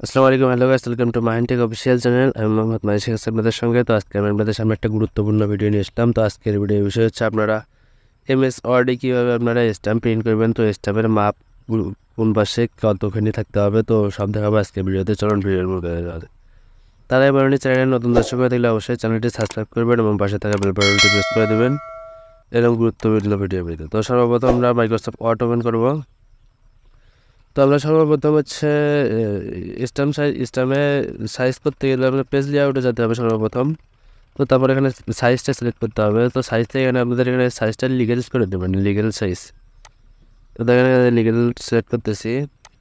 আসসালামু আলাইকুম, hello guys, welcome to Mahin take official channel. আমি মোহাম্মদ মাহিন আছি আপনাদের সঙ্গে। তো আজকে আমি আপনাদের সামনে একটা গুরুত্বপূর্ণ ভিডিও নিয়ে আসলাম। তো আজকের ভিডিওর বিষয় হচ্ছে আপনারা এমএস ওয়ার্ডে কীভাবে আপনারা স্ট্যাম্প প্রিন্ট করবেন। তো স্ট্যাম্পের মাপ কোন পাশে কতখানি থাকতে হবে, তো সব দেখাবো আজকের ভিডিওতে। চলুন ভিডিওর মধ্যে যাওয়া যাক। তারা এবার চ্যানেলে নতুন দর্শক হয়ে থাকলে অবশ্যই চ্যানেলটি সাবস্ক্রাইব করবেন এবং পাশে থাকা বেল বাটনটি প্রেস করে দেবেন এরকম গুরুত্বপূর্ণ ভিডিও পেতে। তো সর্বপ্রথম আমরা মাইক্রোসফট ওয়ার্ড ওপেন করবো। তো আমরা সর্বপ্রথম হচ্ছে স্ট্যাম্পে সাইজ করতে গেলে আপনার পেজ লেআউটে যেতে হবে সর্বপ্রথম। তো তারপর এখানে সাইজটা সিলেক্ট করতে হবে। তো সাইজটা এখানে আপনাদের এখানে সাইজটা লিগেল করে দেবেন, লিগেল সাইজ। তো এখানে লিগেল সিলেক্ট করতেছি।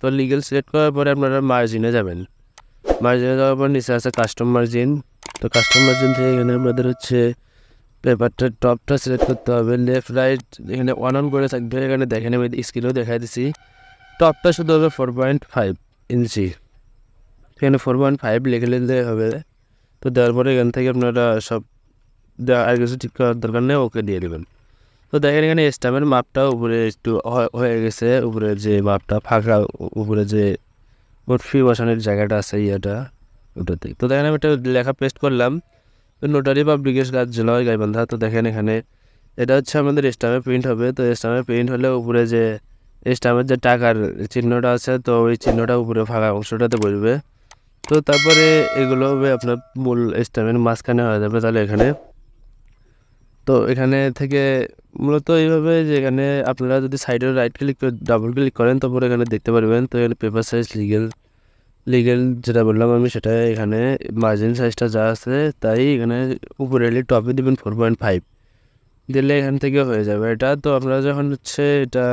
তো লিগেল সিলেক্ট করার পরে আপনারা মার্জিনে যাবেন। মার্জিনে যাওয়ার পর নিচে আছে কাস্টম মার্জিন। তো কাস্টম মার্জিন থেকে এখানে আপনাদের হচ্ছে পেপারটা টপটা সিলেক্ট করতে হবে, লেফট রাইট এখানে অন করে থাকবে। এখানে দেখেন আমি স্ক্রিনেও দেখাই দিছি। টপটা শুধু হবে 4.5 ইঞ্চি, এখানে 4.5 লিখে নিলে হবে। তো দেওয়ার পরে এখান থেকে আপনারা সব আর কিছু ঠিক করার দরকার নেই, ওকে দিয়ে দেবেন। তো দেখেন এখানে স্ট্যাম্পের মাপটা উপরে একটু হয়ে গেছে, উপরে যে মাপটা ফাঁকা, উপরে যে ফি বসানোর জায়গাটা আছে ইয়েটা, ওটাতে। তো দেখেন আমি একটা লেখা পেস্ট করলাম, নোটারি পাবলিকের কার্যালয় গাইবান্ধা। তো দেখেন এখানে এটা হচ্ছে আমাদের স্ট্যাম্পে প্রিন্ট হবে। তো স্ট্যাম্পে প্রিন্ট হলে উপরে যে স্ট্যাম্পের যে টাকার চিহ্নটা আছে, তো ওই চিহ্নটা উপরে ফাঁকা অংশটাতে বসবে। তো তারপরে এগুলো হবে আপনার মূল স্ট্যাম্পের মাঝখানে হয়ে যাবে। তাহলে এখানে তো এখানে থেকে মূলত এইভাবে যে এখানে আপনারা যদি সাইডে রাইট ক্লিক করে ডাবল ক্লিক করেন, তারপরে এখানে দেখতে পারবেন। তো এখানে পেপার সাইজ লিগেল যেটা বললাম আমি, সেটা এখানে মার্জিন সাইজটা যা আছে তাই এখানে উপরে টপে দেবেন 4.5 দিলে এখান থেকে হয়ে যাবে এটা। তো আপনারা যখন হচ্ছে এটা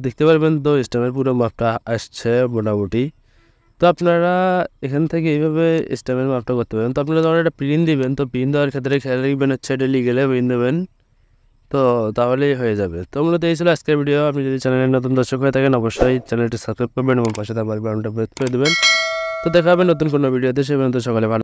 দেখতে পারবেন, তো স্ট্যাম্পের পুরো মাপটা আসছে মোটামুটি। তো আপনারা এখান থেকে এইভাবে স্ট্যাম্পের মাপটা করতে পারেন। তো আপনারা যখন একটা প্রিন্ট দিবেন, তো প্রিন্ট দেওয়ার ক্ষেত্রে খেয়াল রাখবেন হচ্ছে এটা লিগেলে প্রিন্ট দেবেন, তো তাহলেই হয়ে যাবে। তো মূলত এই ছিল আজকের ভিডিও। আপনি যদি চ্যানেলের নতুন দর্শক হয়ে থাকেন অবশ্যই চ্যানেলটি সাবস্ক্রাইব করবেন এবং পাশে থাকা বেল বাটনটা প্রেস করে দেবেন। তো দেখা হবে নতুন কোনো ভিডিওতে। সে পর্যন্ত সকালে ভালো